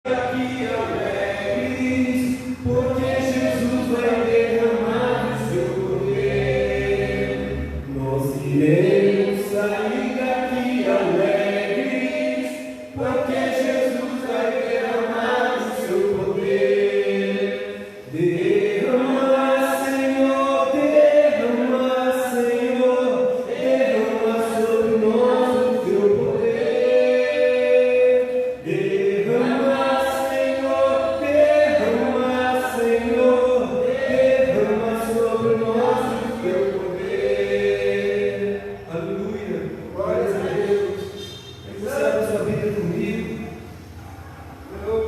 Aqui alegres, porque Jesus vai derramar o seu poder. Nós iremos sair daqui alegres, porque Jesus vai derramar o seu poder. Derrama, Senhor, derrama, Senhor, derrama sobre nós o teu poder. Derrama,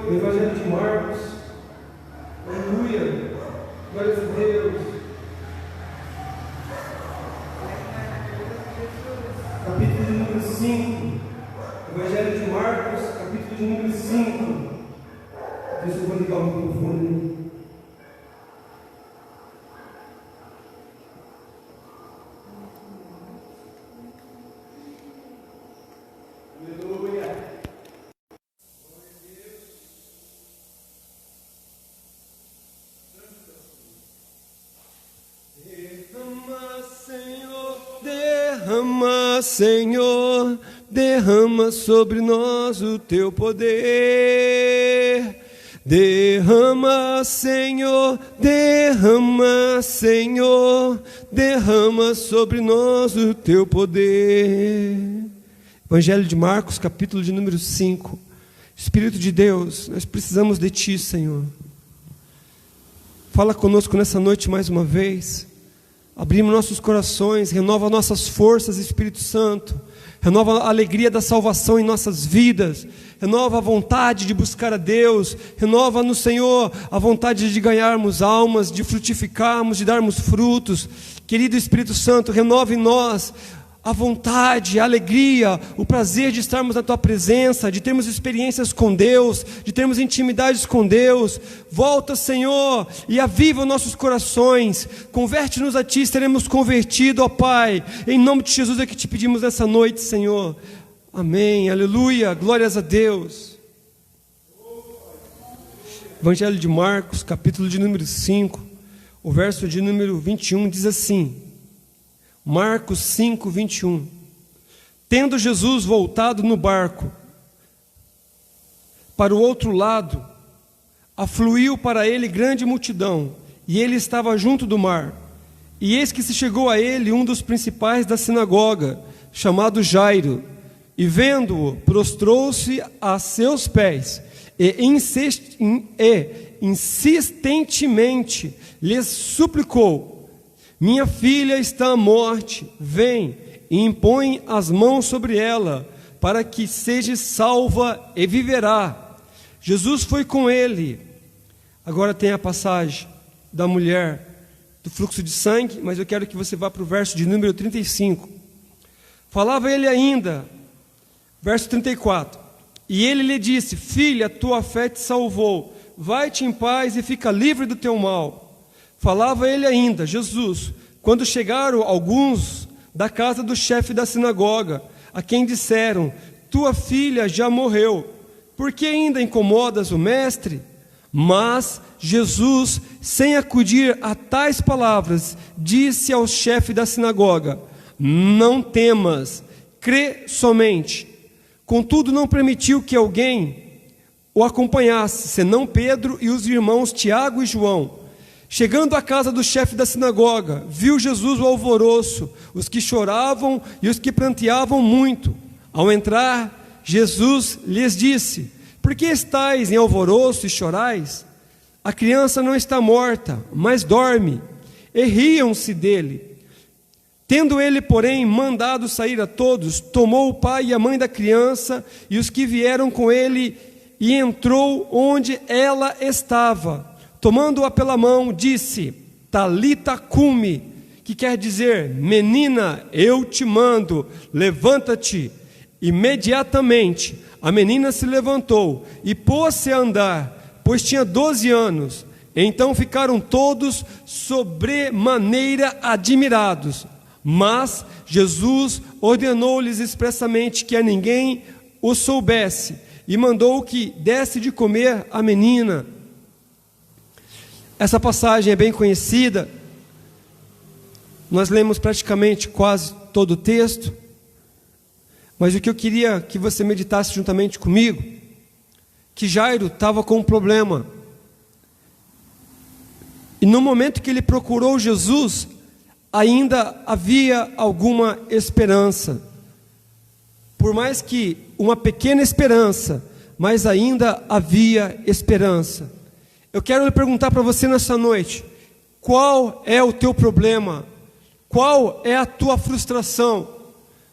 no Evangelho de Marcos, aleluia, glórias a Deus, capítulo de número 5, Evangelho de Marcos, capítulo de número 5, deixa eu ligar o microfone. Derrama, Senhor, derrama sobre nós o teu poder. Derrama, Senhor, derrama, Senhor, derrama sobre nós o teu poder. Evangelho de Marcos, capítulo de número 5. Espírito de Deus, nós precisamos de Ti, Senhor. Fala conosco nessa noite mais uma vez. Abrimos nossos corações, renova nossas forças, Espírito Santo. Renova a alegria da salvação em nossas vidas. Renova a vontade de buscar a Deus. Renova no Senhor a vontade de ganharmos almas, de frutificarmos, de darmos frutos. Querido Espírito Santo, renova em nós a vontade, a alegria, o prazer de estarmos na Tua presença, de termos experiências com Deus, de termos intimidades com Deus. Volta, Senhor, e aviva nossos corações. Converte-nos a Ti, seremos convertidos, ó Pai. Em nome de Jesus é que te pedimos nessa noite, Senhor. Amém, aleluia, glórias a Deus. Evangelho de Marcos, capítulo de número 5, o verso de número 21 diz assim. Marcos 5, 21. Tendo Jesus voltado no barco para o outro lado, afluiu para ele grande multidão, e ele estava junto do mar. E eis que se chegou a ele um dos principais da sinagoga, chamado Jairo, e vendo-o, prostrou-se a seus pés, e insistentemente lhes suplicou: minha filha está à morte, vem e impõe as mãos sobre ela, para que seja salva e viverá. Jesus foi com ele. Agora tem a passagem da mulher do fluxo de sangue, mas eu quero que você vá para o verso de número 35. Falava ele ainda, verso 34. E ele lhe disse: filha, tua fé te salvou, vai-te em paz e fica livre do teu mal. Falava ele ainda, Jesus, quando chegaram alguns da casa do chefe da sinagoga, a quem disseram: tua filha já morreu, por que ainda incomodas o mestre? Mas Jesus, sem acudir a tais palavras, disse ao chefe da sinagoga: não temas, crê somente. Contudo, não permitiu que alguém o acompanhasse, senão Pedro e os irmãos Tiago e João. Chegando à casa do chefe da sinagoga, viu Jesus o alvoroço, os que choravam e os que pranteavam muito. Ao entrar, Jesus lhes disse: por que estáis em alvoroço e chorais? A criança não está morta, mas dorme. E riam-se dele. Tendo ele, porém, mandado sair a todos, tomou o pai e a mãe da criança e os que vieram com ele, e entrou onde ela estava. Tomando-a pela mão, disse: Talita cumi, que quer dizer: menina, eu te mando, levanta-te. Imediatamente a menina se levantou e pôs-se a andar, pois tinha 12 anos. Então ficaram todos sobremaneira admirados. Mas Jesus ordenou-lhes expressamente que a ninguém o soubesse, e mandou que desse de comer à menina. Essa passagem é bem conhecida, nós lemos praticamente quase todo o texto, mas o que eu queria que você meditasse juntamente comigo, que Jairo estava com um problema, e no momento que ele procurou Jesus, ainda havia alguma esperança, por mais que uma pequena esperança, mas ainda havia esperança. Eu quero lhe perguntar para você nessa noite, qual é o teu problema? Qual é a tua frustração?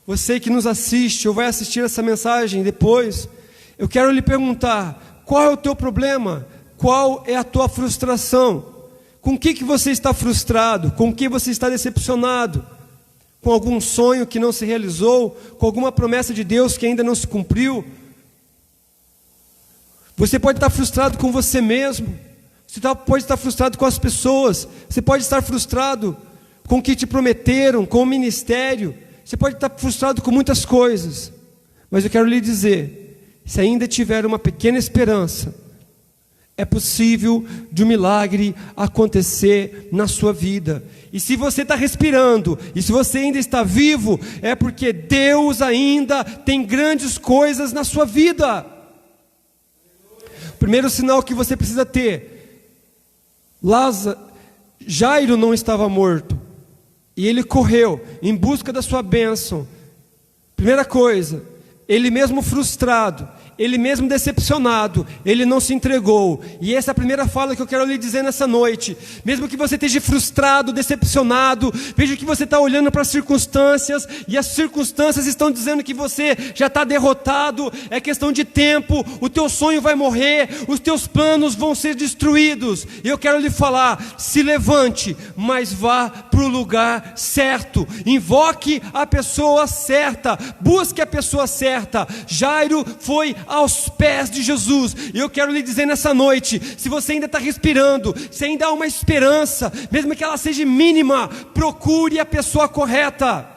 Você que nos assiste ou vai assistir essa mensagem depois, eu quero lhe perguntar, qual é o teu problema? Qual é a tua frustração? Com o que você está frustrado? Com o que você está decepcionado? Com algum sonho que não se realizou? Com alguma promessa de Deus que ainda não se cumpriu? Você pode estar frustrado com você mesmo. Você pode estar frustrado com as pessoas. Você pode estar frustrado com o que te prometeram, com o ministério. Você pode estar frustrado com muitas coisas. Mas eu quero lhe dizer, se ainda tiver uma pequena esperança, é possível de um milagre acontecer na sua vida. E se você está respirando, e se você ainda está vivo, é porque Deus ainda tem grandes coisas na sua vida. O primeiro sinal que você precisa ter, Jairo não estava morto, e ele correu em busca da sua bênção. Primeira coisa, ele mesmo frustrado, ele mesmo decepcionado, ele não se entregou. E essa é a primeira fala que eu quero lhe dizer nessa noite. Mesmo que você esteja frustrado, decepcionado, veja que você está olhando para as circunstâncias, e as circunstâncias estão dizendo que você já está derrotado, é questão de tempo, o teu sonho vai morrer, os teus planos vão ser destruídos. E eu quero lhe falar, se levante, mas vá para o lugar certo, invoque a pessoa certa, busque a pessoa certa. Jairo foi aos pés de Jesus, e eu quero lhe dizer nessa noite, se você ainda está respirando, se ainda há uma esperança, mesmo que ela seja mínima, procure a pessoa correta.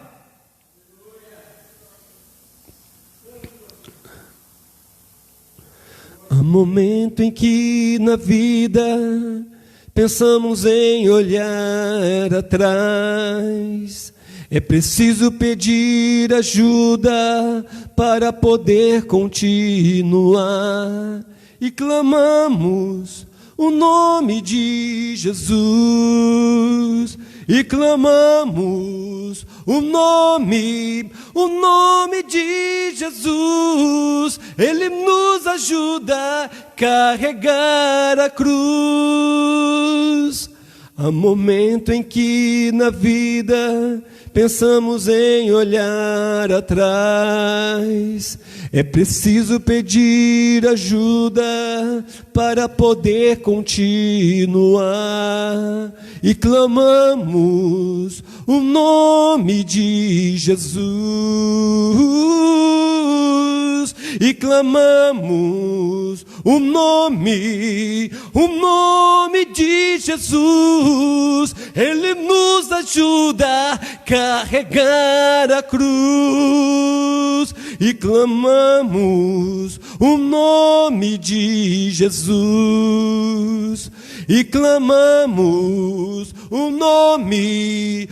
Há momento em que na vida pensamos em olhar atrás, é preciso pedir ajuda para poder continuar. E clamamos o nome de Jesus. E clamamos o nome de Jesus. Ele nos ajuda a carregar a cruz. Há momento em que na vida pensamos em olhar atrás, é preciso pedir ajuda para poder continuar. E clamamos o nome de Jesus. E clamamos o nome de Jesus. Ele nos ajuda a carregar a cruz. E clamamos o nome de Jesus. E clamamos o nome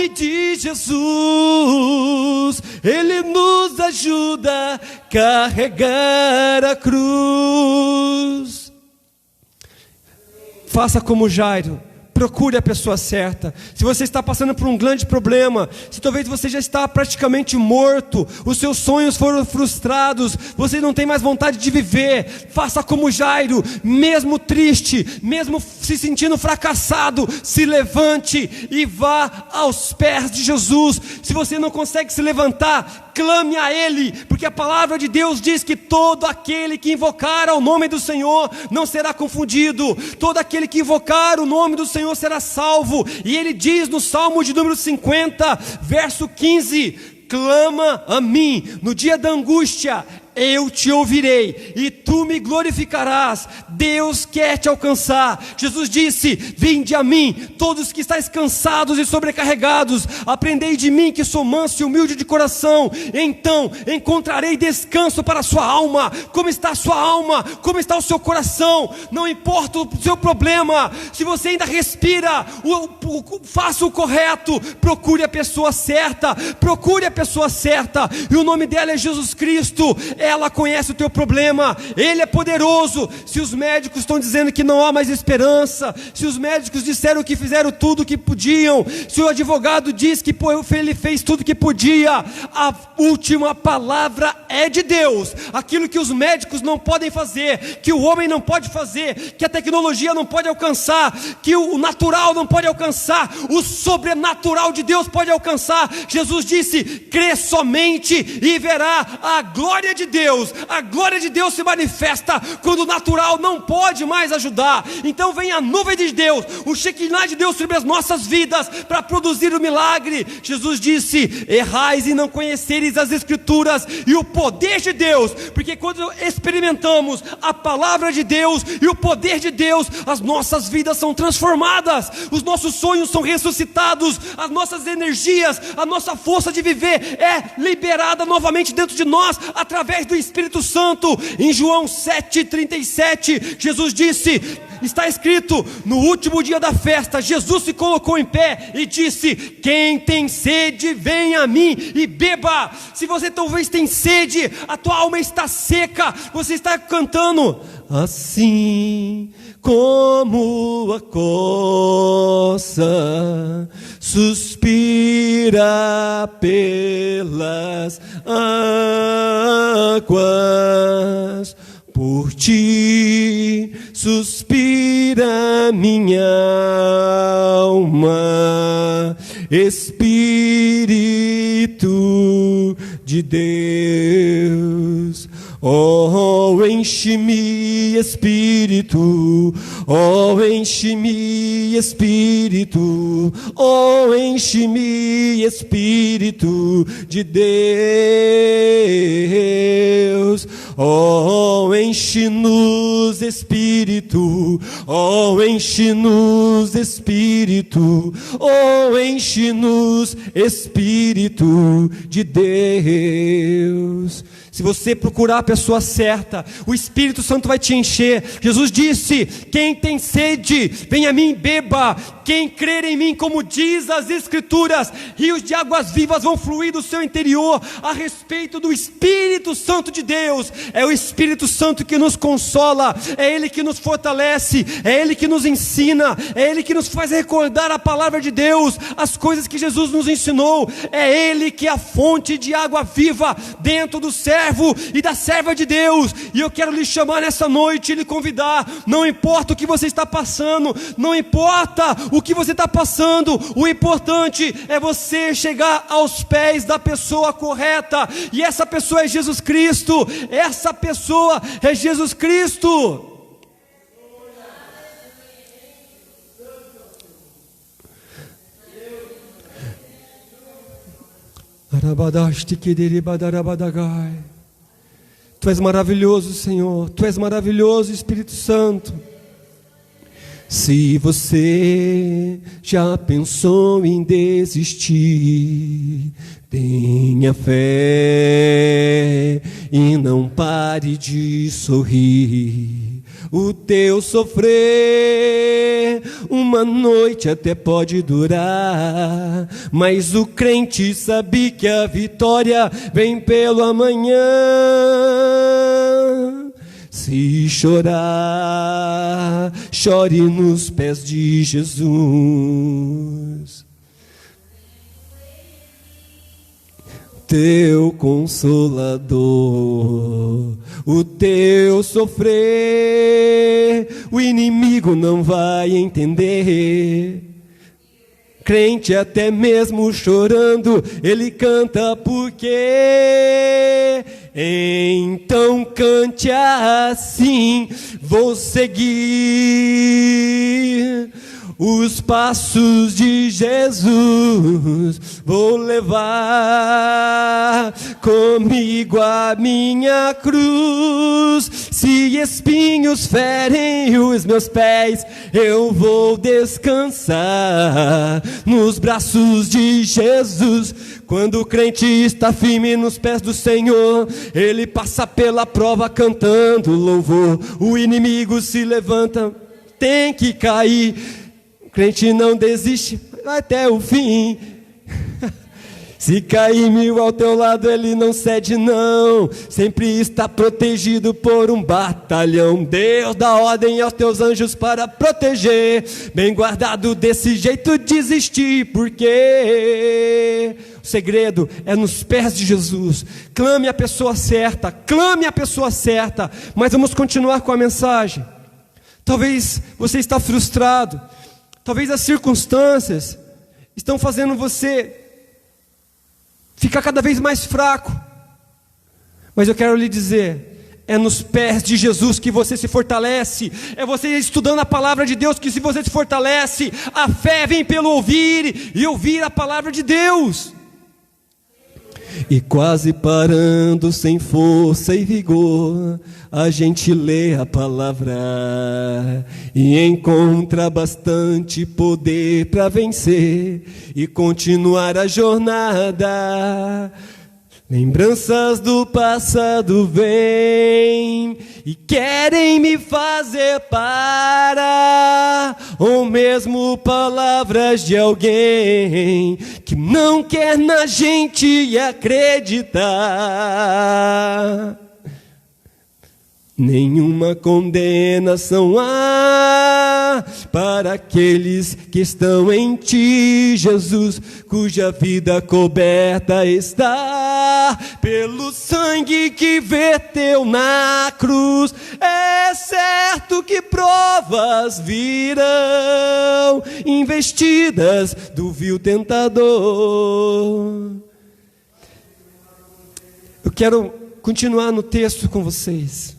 de Jesus. Ele nos ajuda a carregar a cruz. Faça como Jairo. Procure a pessoa certa. Se você está passando por um grande problema, se talvez você já está praticamente morto, os seus sonhos foram frustrados, você não tem mais vontade de viver, faça como Jairo, mesmo triste, mesmo se sentindo fracassado, se levante e vá aos pés de Jesus. Se você não consegue se levantar, clame a Ele, porque a palavra de Deus diz que todo aquele que invocar ao nome do Senhor não será confundido. Todo aquele que invocar o nome do Senhor será salvo. E Ele diz no Salmo de número 50, verso 15: clama a mim no dia da angústia, eu te ouvirei e tu me glorificarás. Deus quer te alcançar. Jesus disse: vinde a mim, todos que estáis cansados e sobrecarregados, aprendei de mim, que sou manso e humilde de coração, então encontrarei descanso para a sua alma. Como está a sua alma? Como está o seu coração? Não importa o seu problema, se você ainda respira, faça o correto, procure a pessoa certa, e o nome dela é Jesus Cristo. Ela conhece o teu problema, Ele é poderoso. Se os médicos estão dizendo que não há mais esperança, se os médicos disseram que fizeram tudo o que podiam, se o advogado diz que ele fez tudo o que podia, a última palavra é de Deus. Aquilo que os médicos não podem fazer, que o homem não pode fazer, que a tecnologia não pode alcançar, que o natural não pode alcançar, o sobrenatural de Deus pode alcançar. Jesus disse: crê somente e verá a glória de Deus. A glória de Deus se manifesta quando o natural não pode mais ajudar. Então vem a nuvem de Deus, o Shekinah de Deus sobre as nossas vidas, para produzir o milagre. Jesus disse: errais e não conhecereis as Escrituras e o poder de Deus, porque quando experimentamos a palavra de Deus e o poder de Deus, as nossas vidas são transformadas, os nossos sonhos são ressuscitados, as nossas energias, a nossa força de viver é liberada novamente dentro de nós, através do Espírito Santo. Em João 7,37, Jesus disse, está escrito, no último dia da festa, Jesus se colocou em pé e disse: quem tem sede, vem a mim e beba. Se você talvez tem sede, a tua alma está seca, você está cantando: assim como a coça suspira pelas águas, por ti suspira minha alma, Espírito de Deus. Oh, enche-me, Espírito, oh, enche-me, Espírito, oh, enche-me, Espírito de Deus. Oh, enche-nos, Espírito, oh, enche-nos, Espírito, oh, enche-nos, Espírito de Deus. Se você procurar a pessoa certa, o Espírito Santo vai te encher. Jesus disse: quem tem sede, vem a mim e beba. Quem crer em mim, como diz as Escrituras, rios de águas vivas vão fluir do seu interior. A respeito do Espírito Santo de Deus, é o Espírito Santo que nos consola, é Ele que nos fortalece, é Ele que nos ensina, é Ele que nos faz recordar a palavra de Deus, as coisas que Jesus nos ensinou. É Ele que é a fonte de água viva dentro do servo e da serva de Deus. E eu quero lhe chamar nessa noite e lhe convidar. Não importa o que você está passando, não importa o que você está passando, o importante é você chegar aos pés da pessoa correta, e essa pessoa é Jesus Cristo. Essa pessoa é Jesus Cristo. Tu és maravilhoso, Senhor. Tu és maravilhoso, Espírito Santo. Se você já pensou em desistir, tenha fé e não pare de sorrir. O teu sofrer, uma noite até pode durar, mas o crente sabe que a vitória vem pelo amanhã. Se chorar, chore nos pés de Jesus. Teu consolador, o teu sofrer, o inimigo não vai entender. Crente até mesmo chorando, ele canta porque. Então cante assim: vou seguir os passos de Jesus vou levar comigo a minha cruz. Se espinhos ferem os meus pés, eu vou descansar nos braços de Jesus. Quando o crente está firme nos pés do Senhor, ele passa pela prova cantando louvor. O inimigo se levanta, tem que cair. O crente não desiste, vai até o fim. Se cair 1000 ao teu lado, ele não cede não. Sempre está protegido por um batalhão. Deus dá ordem aos teus anjos para proteger. Bem guardado, desse jeito desistir, porque o segredo é nos pés de Jesus. Clame a pessoa certa, clame a pessoa certa. Mas vamos continuar com a mensagem. Talvez você está frustrado, talvez as circunstâncias estão fazendo você ficar cada vez mais fraco. Mas eu quero lhe dizer, é nos pés de Jesus que você se fortalece. É você estudando a palavra de Deus que se você se fortalece. A fé vem pelo ouvir, e ouvir a palavra de Deus. E quase parando, sem força e vigor, a gente lê a palavra e encontra bastante poder para vencer e continuar a jornada. Lembranças do passado vêm e querem me fazer parar, ou mesmo palavras de alguém que não quer na gente acreditar. Nenhuma condenação há para aqueles que estão em ti, Jesus, cuja vida coberta está pelo sangue que verteu na cruz. É certo que provas virão, investidas do vil tentador. Eu quero continuar no texto com vocês.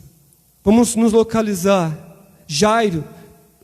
Vamos nos localizar. Jairo,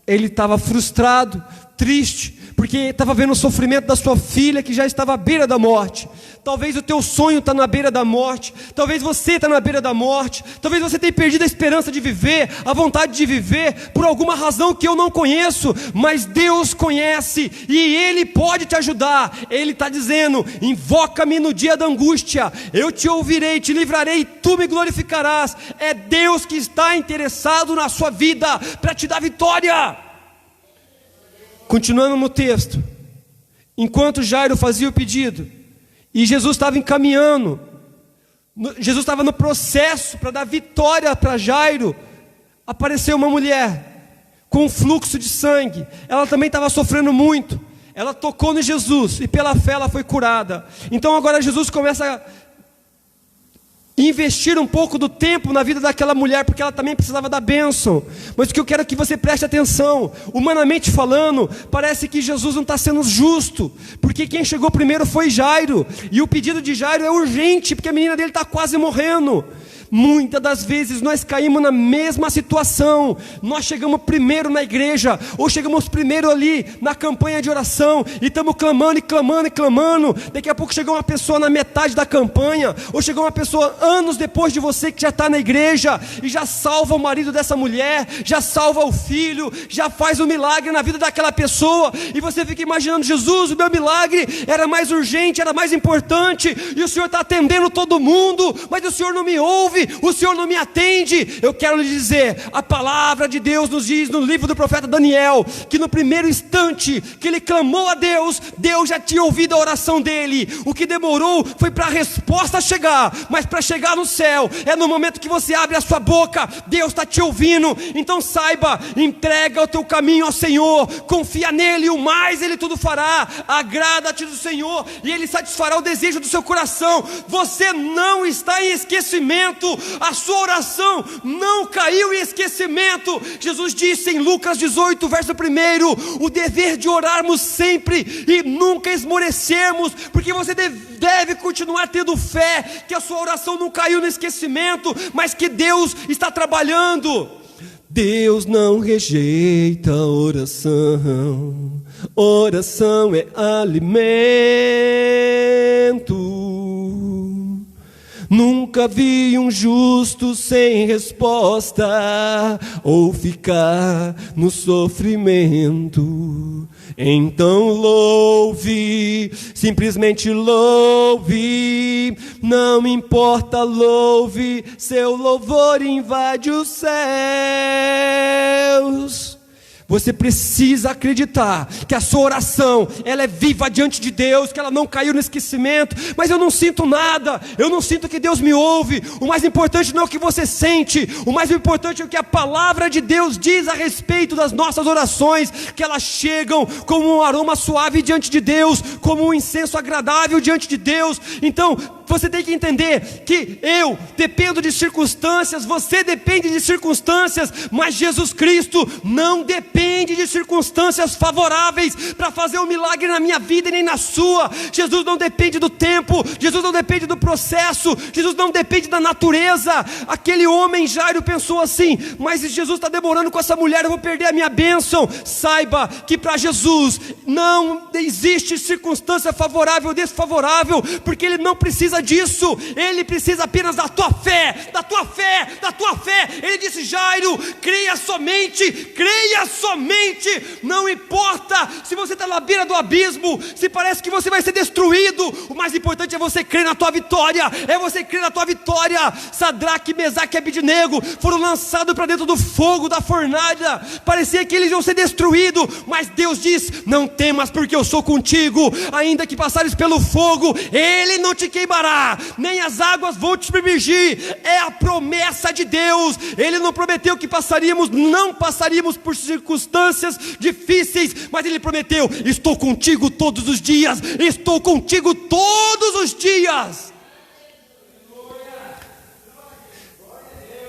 ele estava frustrado, triste, porque estava vendo o sofrimento da sua filha que já estava à beira da morte. Talvez o teu sonho está na beira da morte. Talvez você está na beira da morte. Talvez você tenha perdido a esperança de viver, a vontade de viver, por alguma razão que eu não conheço. Mas Deus conhece e Ele pode te ajudar. Ele está dizendo: invoca-me no dia da angústia, eu te ouvirei, te livrarei e tu me glorificarás. É Deus que está interessado na sua vida para te dar vitória. Continuando no texto, enquanto Jairo fazia o pedido e Jesus estava encaminhando, Jesus estava no processo para dar vitória para Jairo, apareceu uma mulher com um fluxo de sangue. Ela também estava sofrendo muito. Ela tocou no Jesus e pela fé ela foi curada. Então agora Jesus começa a investir um pouco do tempo na vida daquela mulher, porque ela também precisava da bênção. Mas o que eu quero é que você preste atenção. Humanamente falando, parece que Jesus não está sendo justo, porque quem chegou primeiro foi Jairo, e o pedido de Jairo é urgente, porque a menina dele está quase morrendo. Muitas das vezes nós caímos na mesma situação. Nós chegamos primeiro na igreja, ou chegamos primeiro ali na campanha de oração, e estamos clamando e clamando e clamando. Daqui a pouco chegou uma pessoa na metade da campanha, ou chegou uma pessoa anos depois de você que já está na igreja, e já salva o marido dessa mulher, já salva o filho, já faz um milagre na vida daquela pessoa, e você fica imaginando: Jesus, o meu milagre era mais urgente, era mais importante, e o Senhor está atendendo todo mundo, mas o Senhor não me ouve, o Senhor não me atende. Eu quero lhe dizer, a palavra de Deus nos diz no livro do profeta Daniel, que no primeiro instante que ele clamou a Deus, Deus já tinha ouvido a oração dele. O que demorou foi para a resposta chegar, mas para chegar no céu, é no momento que você abre a sua boca, Deus está te ouvindo. Então saiba, entrega o teu caminho ao Senhor, confia nele, o mais ele tudo fará. Agrada-te do Senhor e ele satisfará o desejo do seu coração. Você não está em esquecimento, a sua oração não caiu em esquecimento. Jesus disse em Lucas 18, verso 1, o dever de orarmos sempre e nunca esmorecermos, porque você deve continuar tendo fé que a sua oração não caiu no esquecimento, mas que Deus está trabalhando. Deus não rejeita oração, oração é alimento. Nunca vi um justo sem resposta, ou ficar no sofrimento. Então louve, simplesmente louve, não importa, louve, seu louvor invade os céus. Você precisa acreditar que a sua oração, ela é viva diante de Deus, que ela não caiu no esquecimento. Mas eu não sinto nada, eu não sinto que Deus me ouve. O mais importante não é o que você sente, o mais importante é o que a palavra de Deus diz a respeito das nossas orações, que elas chegam como um aroma suave diante de Deus, como um incenso agradável diante de Deus. Então, você tem que entender que eu dependo de circunstâncias, você depende de circunstâncias, mas Jesus Cristo não depende de circunstâncias favoráveis para fazer um milagre na minha vida e nem na sua. Jesus não depende do tempo, Jesus não depende do processo, Jesus não depende da natureza. Aquele homem Jairo pensou assim: mas se Jesus está demorando com essa mulher, eu vou perder a minha bênção. Saiba que para Jesus não existe circunstância favorável ou desfavorável, porque Ele não precisa disso, Ele precisa apenas da tua fé, da tua fé, da tua fé. Ele disse: Jairo, creia somente, não importa se você está na beira do abismo, se parece que você vai ser destruído, o mais importante é você crer na tua vitória, Sadraque, Mesaque e Abednego foram lançados para dentro do fogo da fornalha, parecia que eles iam ser destruídos, mas Deus diz: não temas, porque eu sou contigo, ainda que passares pelo fogo, Ele não te queimará, nem as águas vão te submergir. É a promessa de Deus. Ele não prometeu que não passaríamos por circunstâncias difíceis, mas Ele prometeu: estou contigo todos os dias, estou contigo todos os dias.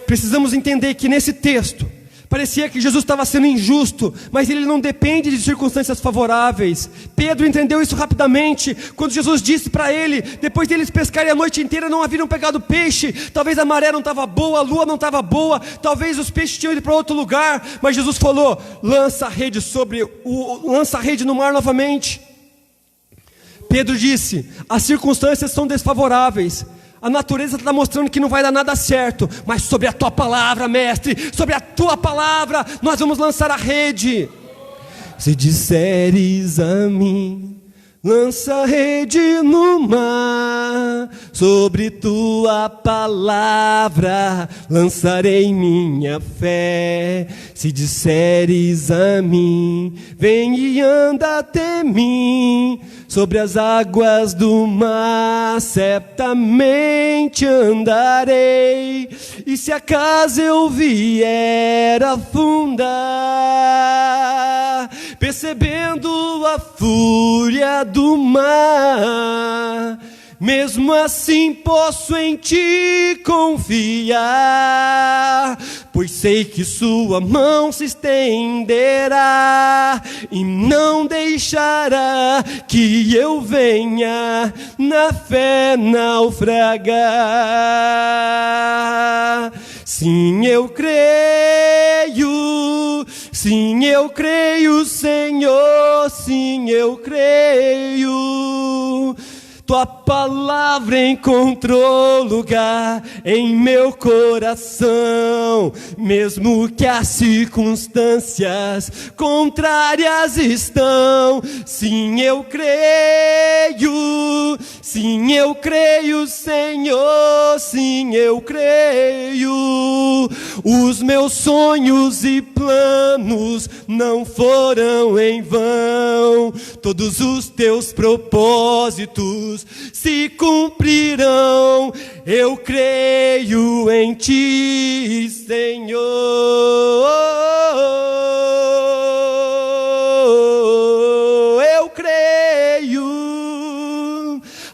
Precisamos entender que nesse texto parecia que Jesus estava sendo injusto, mas Ele não depende de circunstâncias favoráveis. Pedro entendeu isso rapidamente, quando Jesus disse para ele, depois deles pescarem a noite inteira, não haviam pegado peixe, talvez a maré não estava boa, a lua não estava boa, talvez os peixes tinham ido para outro lugar, mas Jesus falou: lança a rede no mar novamente. Pedro disse: as circunstâncias são desfavoráveis, a natureza está mostrando que não vai dar nada certo, mas sobre a tua palavra, mestre, sobre a tua palavra, nós vamos lançar a rede. Se disseres a mim, lança a rede no mar, sobre tua palavra lançarei minha fé. Se disseres a mim, vem e anda até mim, sobre as águas do mar certamente andarei. E se acaso eu vier afundar, percebendo a fúria do mar, mesmo assim posso em ti confiar, pois sei que sua mão se estenderá e não deixará que eu venha na fé naufragar. Sim, eu creio, Senhor, sim, eu creio. Tua palavra encontrou lugar em meu coração, mesmo que as circunstâncias contrárias estão. Sim, eu creio, Senhor, sim, eu creio. Os meus sonhos e planos não foram em vão, todos os teus propósitos se cumprirão. Eu creio em ti, Senhor. Eu creio.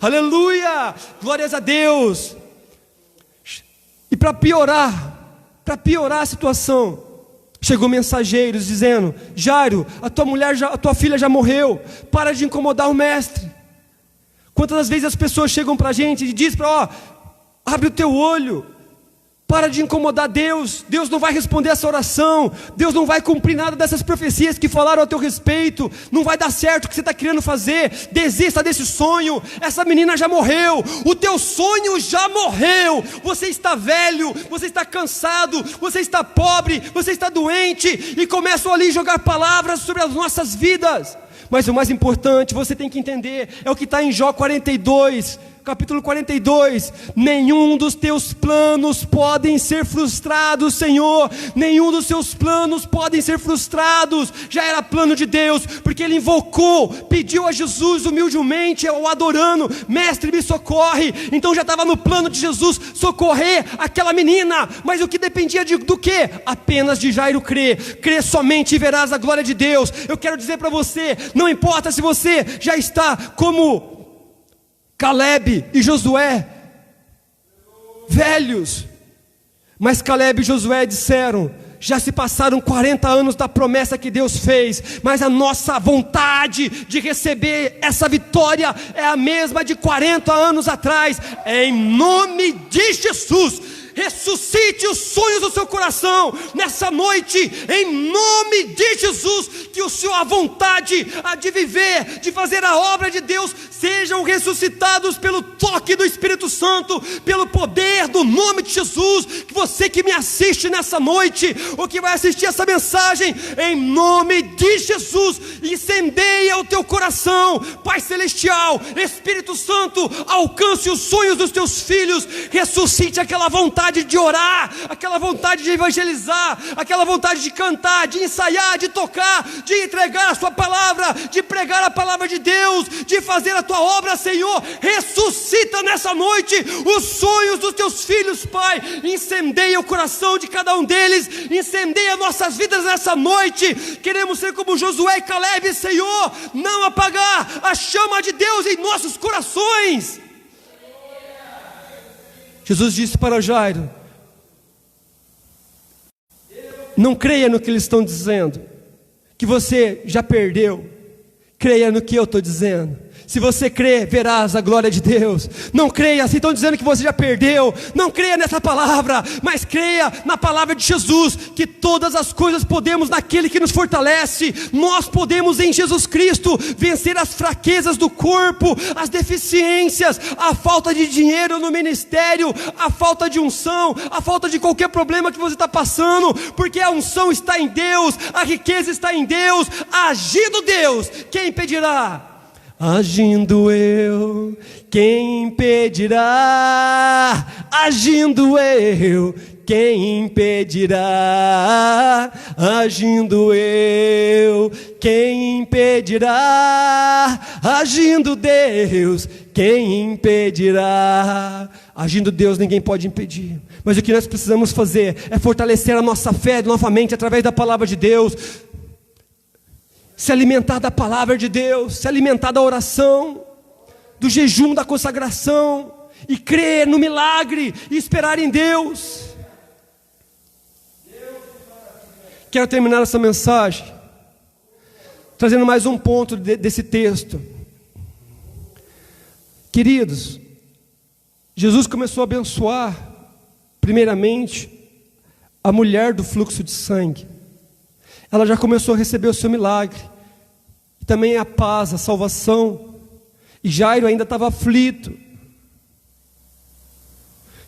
Aleluia! Glórias a Deus. E para piorar a situação, chegou mensageiros dizendo: Jairo, a tua filha já morreu, para de incomodar o mestre. Quantas vezes as pessoas chegam para a gente e dizem: abre o teu olho, Para de incomodar Deus. Deus não vai responder essa oração. Deus não vai cumprir nada dessas profecias que falaram a teu respeito. Não vai dar certo o que você está querendo fazer. Desista desse sonho. Essa menina já morreu. O teu sonho já morreu. Você está velho, você está cansado, você está pobre, você está doente. E começam ali a jogar palavras sobre as nossas vidas. Mas o mais importante, você tem que entender, é o que está em Jó 42, capítulo 42, nenhum dos teus planos podem ser frustrados, Senhor, nenhum dos seus planos podem ser frustrados. Já era plano de Deus, porque ele invocou, pediu a Jesus humildemente, o adorando, mestre me socorre. Então já estava no plano de Jesus socorrer aquela menina, mas o que dependia do quê? Apenas de Jairo crer. Crer somente e verás a glória de Deus. Eu quero dizer para você, não importa se você já está como Caleb e Josué, velhos, mas Caleb e Josué disseram: já se passaram 40 anos da promessa que Deus fez, mas a nossa vontade de receber essa vitória é a mesma de 40 anos atrás. Em nome de Jesus, ressuscite os sonhos do seu coração nessa noite, em nome de Jesus, que o Senhor, a vontade de viver, de fazer a obra de Deus, sejam ressuscitados pelo toque do Espírito Santo, pelo poder do nome de Jesus. Que você que me assiste nessa noite, ou que vai assistir essa mensagem, em nome de Jesus, incendeia o teu coração. Pai Celestial, Espírito Santo, alcance os sonhos dos teus filhos, ressuscite aquela vontade de orar, aquela vontade de evangelizar, aquela vontade de cantar, de ensaiar, de tocar, de entregar a sua palavra, de pregar a palavra de Deus, de fazer a tua obra, Senhor. Ressuscita nessa noite os sonhos dos teus filhos, Pai. Incendeia o coração de cada um deles, incendeia nossas vidas nessa noite. Queremos ser como Josué e Caleb, Senhor, não apagar a chama de Deus em nossos corações. Jesus disse para Jairo: não creia no que eles estão dizendo, que você já perdeu. Creia no que eu estou dizendo. Se você crê, verás a glória de Deus. Não creia, se estão dizendo que você já perdeu, não creia nessa palavra, mas creia na palavra de Jesus, que todas as coisas podemos naquele que nos fortalece. Nós podemos em Jesus Cristo vencer as fraquezas do corpo, as deficiências, a falta de dinheiro no ministério, a falta de unção, a falta de qualquer problema que você está passando, porque a unção está em Deus, a riqueza está em Deus. Agindo Deus, quem impedirá? Agindo eu, quem impedirá? Agindo eu, quem impedirá? Agindo eu, quem impedirá? Agindo Deus, quem impedirá? Agindo Deus, ninguém pode impedir. Mas o que nós precisamos fazer é fortalecer a nossa fé novamente através da palavra de Deus. Se alimentar da palavra de Deus, se alimentar da oração, do jejum, da consagração, e crer no milagre, e esperar em Deus. Quero terminar essa mensagem trazendo mais um ponto desse texto. Queridos, Jesus começou a abençoar, primeiramente, a mulher do fluxo de sangue. Ela já começou a receber o seu milagre, e também a paz, a salvação. E Jairo ainda estava aflito.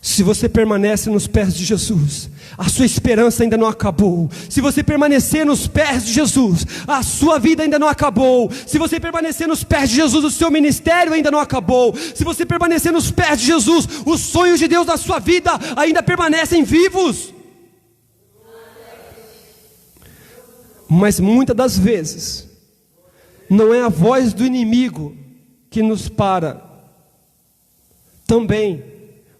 Se você permanece nos pés de Jesus, a sua esperança ainda não acabou. Se você permanecer nos pés de Jesus, a sua vida ainda não acabou. Se você permanecer nos pés de Jesus, o seu ministério ainda não acabou. Se você permanecer nos pés de Jesus, os sonhos de Deus na sua vida ainda permanecem vivos. Mas muitas das vezes, não é a voz do inimigo que nos para. Também,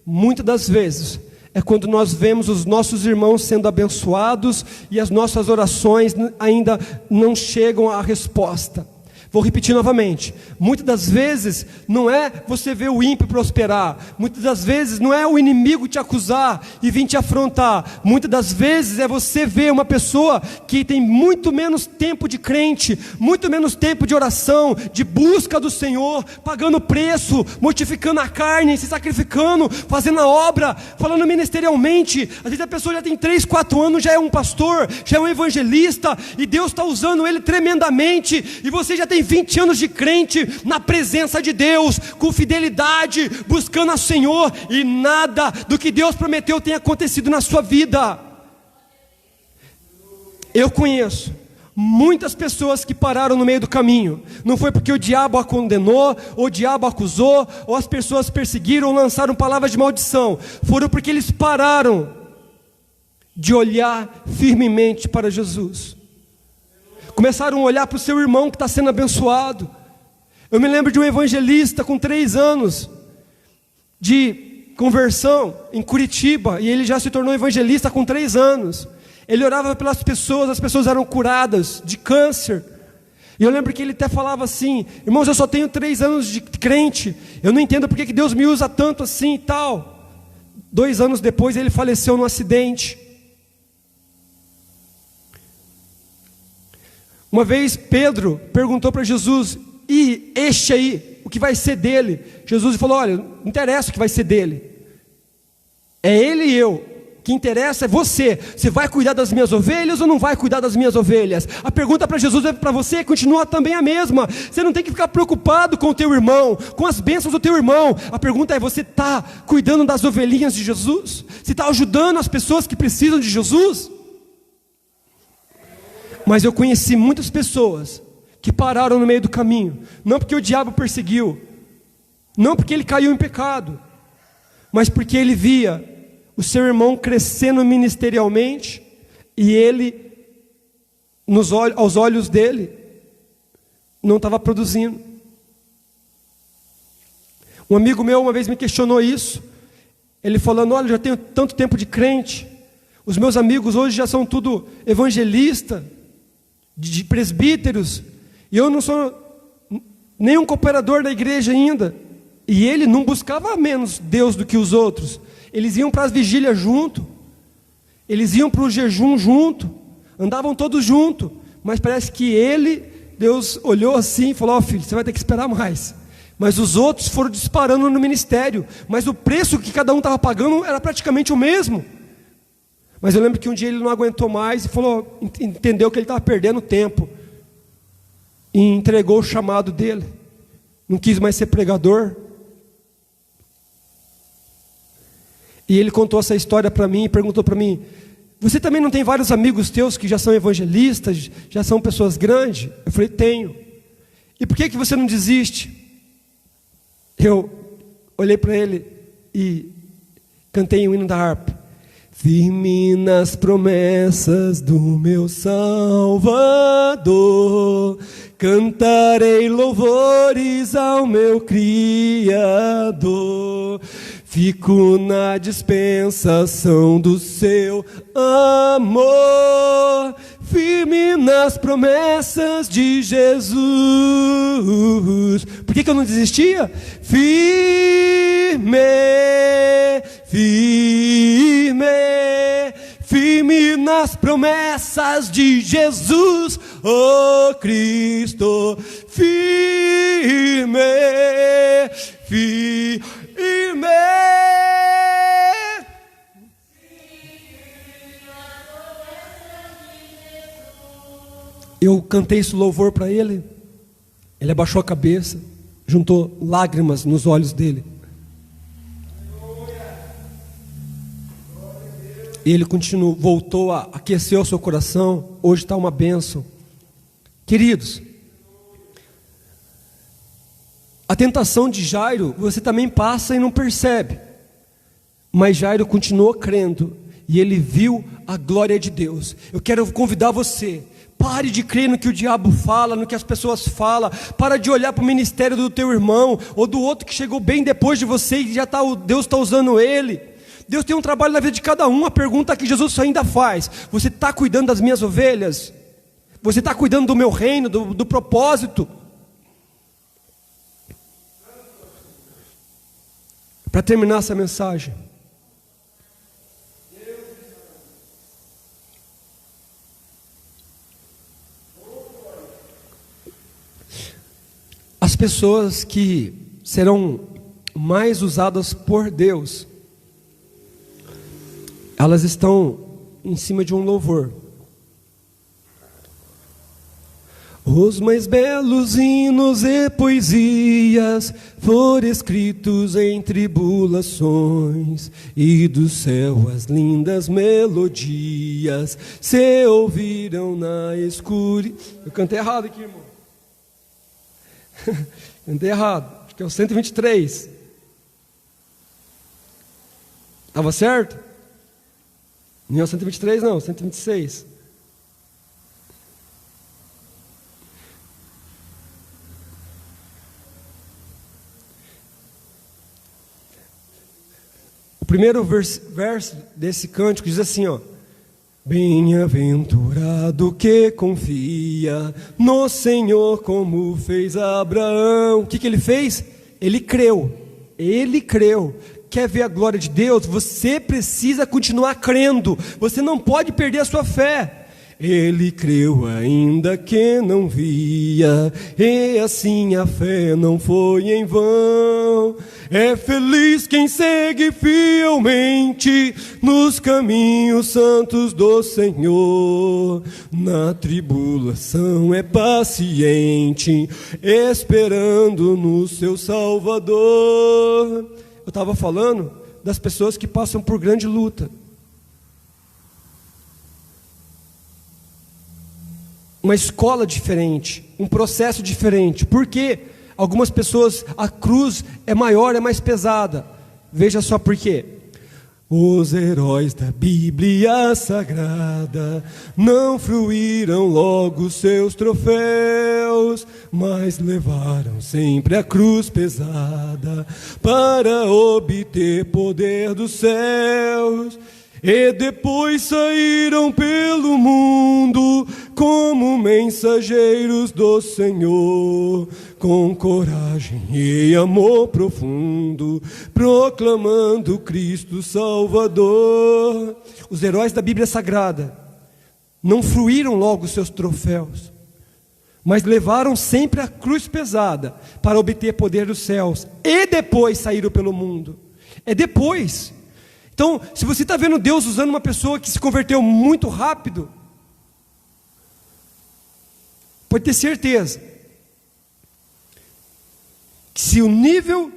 muitas das vezes, é quando nós vemos os nossos irmãos sendo abençoados e as nossas orações ainda não chegam à resposta. Vou repetir novamente. Muitas das vezes não é você ver o ímpio prosperar. Muitas das vezes não é o inimigo te acusar e vir te afrontar. Muitas das vezes é você ver uma pessoa que tem muito menos tempo de crente, muito menos tempo de oração, de busca do Senhor, pagando preço, mortificando a carne, se sacrificando, fazendo a obra, falando ministerialmente. Às vezes a pessoa já tem 3, 4 anos, já é um pastor, já é um evangelista, e Deus está usando ele tremendamente, e você já tem 20 anos de crente na presença de Deus, com fidelidade, buscando ao Senhor, e nada do que Deus prometeu tem acontecido na sua vida. Eu conheço muitas pessoas que pararam no meio do caminho. Não foi porque o diabo a condenou, ou o diabo a acusou, ou as pessoas perseguiram, ou lançaram palavras de maldição. Foram porque eles pararam de olhar firmemente para Jesus. Começaram a olhar para o seu irmão que está sendo abençoado. Eu me lembro de um evangelista com 3 anos de conversão em Curitiba, e ele já se tornou evangelista com 3 anos. Ele orava pelas pessoas, as pessoas eram curadas de câncer. E eu lembro que ele até falava assim: irmãos, eu só tenho 3 anos de crente, eu não entendo porque que Deus me usa tanto assim e tal. 2 anos depois ele faleceu num acidente. Uma vez Pedro perguntou para Jesus: e este aí, o que vai ser dele? Jesus falou: olha, não interessa o que vai ser dele, é ele e eu. O que interessa é você. Você vai cuidar das minhas ovelhas ou não vai cuidar das minhas ovelhas? A pergunta para Jesus e para você continua também a mesma. Você não tem que ficar preocupado com o teu irmão, com as bênçãos do teu irmão. A pergunta é: você está cuidando das ovelhinhas de Jesus? Você está ajudando as pessoas que precisam de Jesus? Mas eu conheci muitas pessoas que pararam no meio do caminho, não porque o diabo perseguiu, não porque ele caiu em pecado, mas porque ele via o seu irmão crescendo ministerialmente, e ele, aos olhos dele, não estava produzindo. Um amigo meu uma vez me questionou isso, ele falando: olha, eu já tenho tanto tempo de crente, os meus amigos hoje já são tudo evangelista, de presbíteros, e eu não sou nenhum cooperador da igreja ainda. E ele não buscava menos Deus do que os outros. Eles iam para as vigílias junto, eles iam para o jejum junto, andavam todos juntos. Mas parece que Deus olhou assim e falou: ó, filho, você vai ter que esperar mais. Mas os outros foram disparando no ministério, mas o preço que cada um estava pagando era praticamente o mesmo. Mas eu lembro que um dia ele não aguentou mais e falou, entendeu que ele estava perdendo tempo, e entregou o chamado dele. Não quis mais ser pregador. E ele contou essa história para mim e perguntou para mim: você também não tem vários amigos teus que já são evangelistas, já são pessoas grandes? Eu falei: tenho. E por que você não desiste? Eu olhei para ele e cantei um hino da harpa. Firme nas promessas do meu Salvador, cantarei louvores ao meu Criador. Fico na dispensação do seu amor, firme nas promessas de Jesus. Por que eu não desistia? Firme, firme, firme nas promessas de Jesus, oh Cristo. Firme, firme. Eu cantei esse louvor para ele. Ele abaixou a cabeça, juntou lágrimas nos olhos dele. E ele continuou, voltou a aquecer o seu coração. Hoje está uma bênção. Queridos, a tentação de Jairo, você também passa e não percebe. Mas Jairo continuou crendo, e ele viu a glória de Deus. Eu quero convidar você: pare de crer no que o diabo fala, no que as pessoas falam. Para de olhar para o ministério do teu irmão, ou do outro que chegou bem depois de você, e já Deus está usando ele. Deus tem um trabalho na vida de cada um. A pergunta que Jesus ainda faz: você está cuidando das minhas ovelhas? Você está cuidando do meu reino, do propósito? para terminar essa mensagem. As pessoas que serão mais usadas por Deus, elas estão em cima de um louvor. Os mais belos hinos e poesias foram escritos em tribulações, e do céu as lindas melodias se ouviram na escuridão. Eu cantei errado aqui, irmão. Cantei errado, acho que é o 123. Estava certo? Não é o 123 não, 126. O primeiro verso desse cântico diz assim, ó: bem-aventurado que confia no Senhor, como fez Abraão. O que ele fez? Ele creu. Ele creu. Quer ver a glória de Deus? Você precisa continuar crendo. Você não pode perder a sua fé. Ele creu ainda que não via, e assim a fé não foi em vão. É feliz quem segue fielmente nos caminhos santos do Senhor. Na tribulação é paciente, esperando no seu Salvador. Eu estava falando das pessoas que passam por grande luta. Uma escola diferente, um processo diferente. Por quê? Algumas pessoas, a cruz é maior, é mais pesada. Veja só por quê. Os heróis da Bíblia Sagrada não fruíram logo seus troféus, mas levaram sempre a cruz pesada para obter poder dos céus. E depois saíram pelo mundo como mensageiros do Senhor, com coragem e amor profundo, proclamando Cristo Salvador. Os heróis da Bíblia Sagrada não fruíram logo seus troféus, mas levaram sempre a cruz pesada para obter poder dos céus, e depois saíram pelo mundo. É depois. Então, se você está vendo Deus usando uma pessoa que se converteu muito rápido, pode ter certeza que se o nível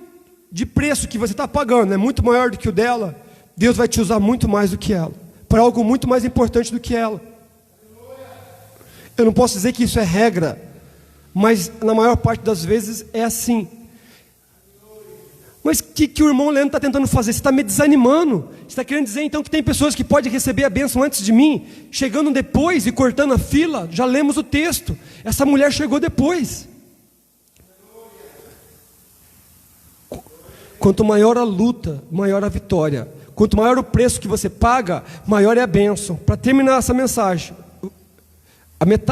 de preço que você está pagando é muito maior do que o dela, Deus vai te usar muito mais do que ela, para algo muito mais importante do que ela. Eu não posso dizer que isso é regra, mas na maior parte das vezes é assim. Mas o que o irmão Leandro está tentando fazer? Você está me desanimando. Você está querendo dizer então que tem pessoas que podem receber a bênção antes de mim, chegando depois e cortando a fila? Já lemos o texto. Essa mulher chegou depois. Quanto maior a luta, maior a vitória. Quanto maior o preço que você paga, maior é a bênção. Para terminar essa mensagem,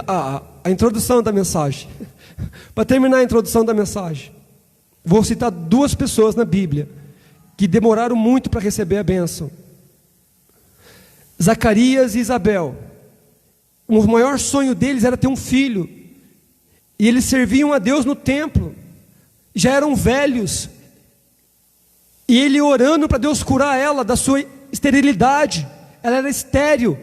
a introdução da mensagem. Para terminar a introdução da mensagem, vou citar duas pessoas na Bíblia que demoraram muito para receber a bênção: Zacarias e Isabel. O maior sonho deles era ter um filho, e eles serviam a Deus no templo, já eram velhos, e ele orando para Deus curar ela da sua esterilidade. Ela era estéril,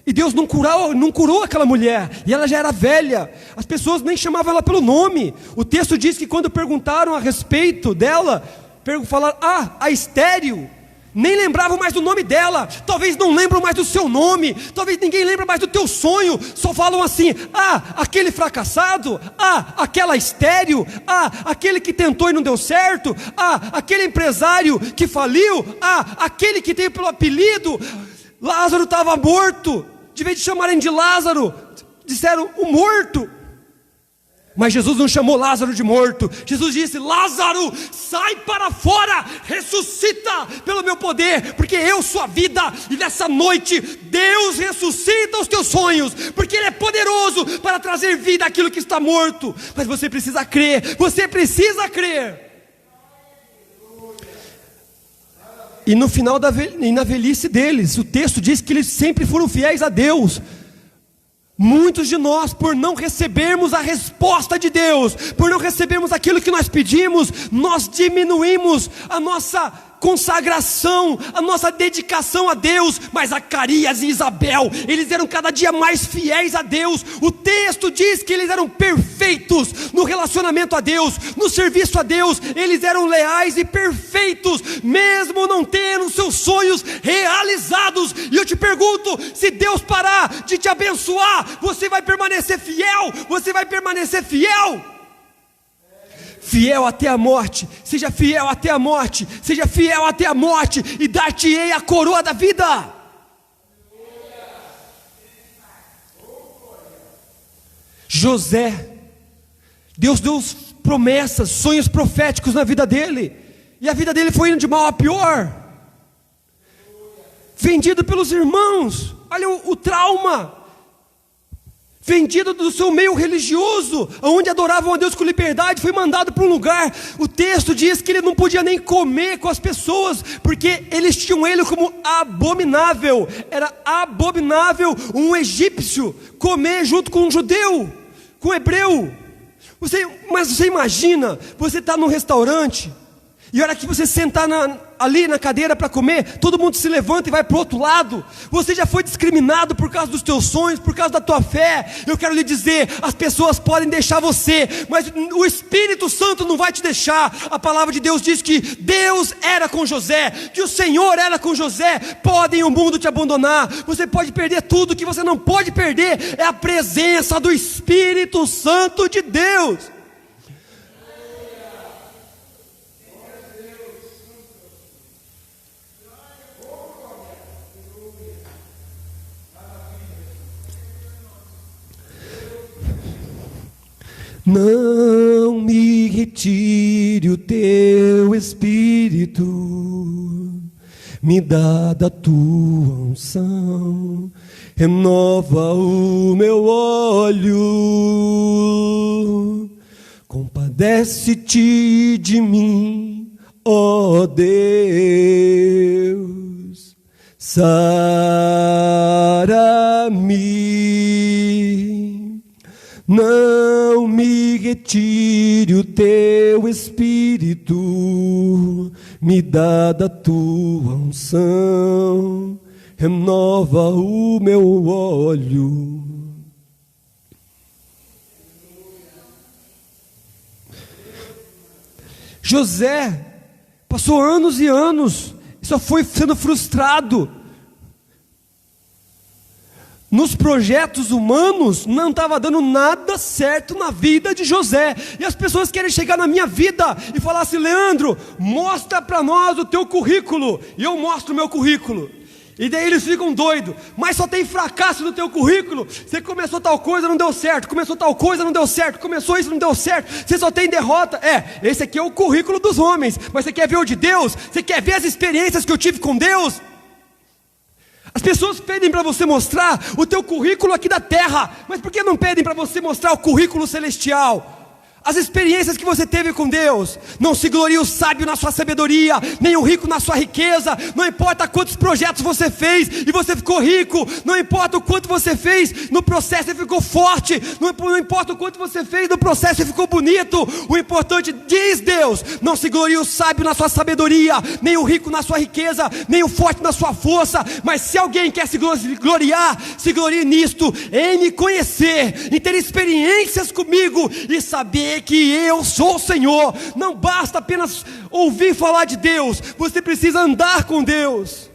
e Deus não curou aquela mulher, e ela já era velha. As pessoas nem chamavam ela pelo nome. O texto diz que quando perguntaram a respeito dela, falaram: a estéril. Nem lembravam mais do nome dela. Talvez não lembram mais do seu nome. Talvez ninguém lembre mais do teu sonho. Só falam assim: aquele fracassado. Aquela estéril. Aquele que tentou e não deu certo. Aquele empresário que faliu. Aquele que tem pelo apelido. Lázaro estava morto. De vez de chamarem de Lázaro, disseram o morto. Mas Jesus não chamou Lázaro de morto. Jesus disse: Lázaro, sai para fora, ressuscita pelo meu poder, porque eu sou a vida. E nessa noite Deus ressuscita os teus sonhos, porque Ele é poderoso para trazer vida àquilo que está morto. Mas você precisa crer. Você precisa crer. E no final e na velhice deles, o texto diz que eles sempre foram fiéis a Deus. Muitos de nós, por não recebermos a resposta de Deus, por não recebermos aquilo que nós pedimos, nós diminuímos a nossa consagração, a nossa dedicação a Deus. Mas Zacarias e Isabel, eles eram cada dia mais fiéis a Deus. O texto diz que eles eram perfeitos no relacionamento a Deus, no serviço a Deus. Eles eram leais e perfeitos, mesmo não tendo seus sonhos realizados. E eu te pergunto, se Deus parar de te abençoar, você vai permanecer fiel? Você vai permanecer fiel? Fiel até a morte, seja fiel até a morte, seja fiel até a morte, e dar-te-ei a coroa da vida. José, Deus deu promessas, sonhos proféticos na vida dele, e a vida dele foi indo de mal a pior, vendido pelos irmãos, olha o trauma, vendido do seu meio religioso, onde adoravam a Deus com liberdade, foi mandado para um lugar. O texto diz que ele não podia nem comer com as pessoas, porque eles tinham ele como abominável. Era abominável um egípcio comer junto com um judeu, com um hebreu. Mas você imagina, você está num restaurante, e a hora que você sentar ali na cadeira para comer, todo mundo se levanta e vai para o outro lado. Você já foi discriminado por causa dos teus sonhos, por causa da tua fé. Eu quero lhe dizer, as pessoas podem deixar você, mas o Espírito Santo não vai te deixar. A palavra de Deus diz que Deus era com José, que o Senhor era com José. Podem o mundo te abandonar, você pode perder tudo, que você não pode perder é a presença do Espírito Santo de Deus. Não me retire o teu Espírito, me dá da tua unção, renova o meu olho, compadece-te de mim, ó Deus, sara-me. Não me retire o teu Espírito, me dá da tua unção, renova o meu olho. José passou anos e anos, só foi sendo frustrado. Nos projetos humanos, não estava dando nada certo na vida de José. E as pessoas querem chegar na minha vida e falar assim: Leandro, mostra para nós o teu currículo. E eu mostro o meu currículo. E daí eles ficam doidos. Mas só tem fracasso no teu currículo. Você começou tal coisa, não deu certo. Começou tal coisa, não deu certo. Começou isso, não deu certo. Você só tem derrota. Esse aqui é o currículo dos homens. Mas você quer ver o de Deus? Você quer ver as experiências que eu tive com Deus? As pessoas pedem para você mostrar o teu currículo aqui da terra, mas por que não pedem para você mostrar o currículo celestial? As experiências que você teve com Deus. Não se glorie o sábio na sua sabedoria, nem o rico na sua riqueza. Não importa quantos projetos você fez e você ficou rico. Não importa o quanto você fez, no processo você ficou forte. Não importa o quanto você fez, no processo você ficou bonito. O importante, diz Deus, não se glorie o sábio na sua sabedoria, nem o rico na sua riqueza, nem o forte na sua força. Mas se alguém quer se gloriar, se glorie nisto, em me conhecer, em ter experiências comigo e saber que eu sou o Senhor. Não basta apenas ouvir falar de Deus, você precisa andar com Deus.